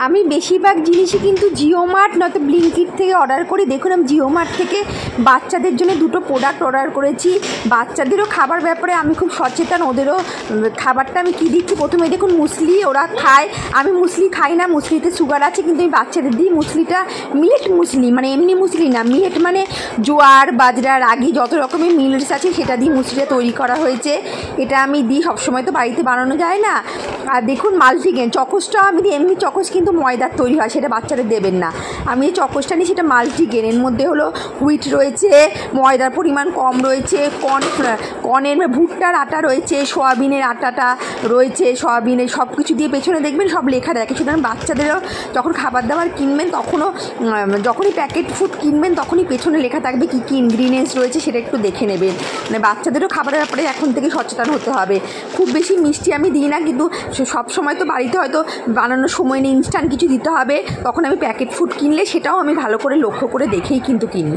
আমি বেশিরভাগ জিনিসই কিন্তু জিও মার্ট নয়তো ব্লিঙ্কিট থেকে অর্ডার করি। দেখুন আমি জিও মার্ট থেকে বাচ্চাদের জন্য দুটো প্রোডাক্ট অর্ডার করেছি। বাচ্চাদেরও খাবার ব্যাপারে আমি খুব সচেতন, ওদেরও খাবারটা আমি কী দিচ্ছি। প্রথমে দেখুন মুসলি ওরা খায়, আমি মুসলি খাই না, মুসলিতে সুগার আছে, কিন্তু আমি বাচ্চাদের দিই মুসলিটা মিলেট মুসলি, মানে এমনি মুসলি না, মিলেট মানে জোয়ার বাজরা রাগি যত রকমের মিলেটস আছে সেটা দিয়ে মুসলিটা তৈরি করা হয়েছে। এটা আমি দিই, সবসময় তো বাড়িতে বানানো যায় না। আর দেখুন মাল্টিগ্রেন চকোসটা আমি দিই, এমনি চকোস কিন্তু ময়দার তৈরি হয়, সেটা বাচ্চাদের দেবেন না। আমি যে চকোসটা নিই সেটা মাল্টিগ্রেন, এর মধ্যে হলো হুইট রয়েছে, ময়দার পরিমাণ কম রয়েছে, কর্নের ভুট্টার আটা রয়েছে, সয়াবিনের আটাটা রয়েছে, সয়াবিনের সব কিছু দিয়ে পেছনে দেখবেন সব লেখা থাকে। সুতরাং বাচ্চাদেরও যখন খাবার দাবার কিনবেন যখনই প্যাকেট ফুড কিনবেন তখনই পেছনে লেখা থাকবে কী কী ইনগ্রিডিয়েন্টস রয়েছে সেটা একটু দেখে নেবেন। মানে বাচ্চাদেরও খাবারের ব্যাপারে এখন থেকে সচেতন হতে হবে। খুব বেশি মিষ্টি আমি দিই না, কিন্তু সব সময় তো বাড়িতে হয়তো বানানোর সময় নেই, ইনস্ট্যান্ট কিছু দিতে হবে, তখন আমি প্যাকেট ফুড কিনলে সেটাও আমি ভালো করে লক্ষ্য করে দেখেই কিন্তু কিনি।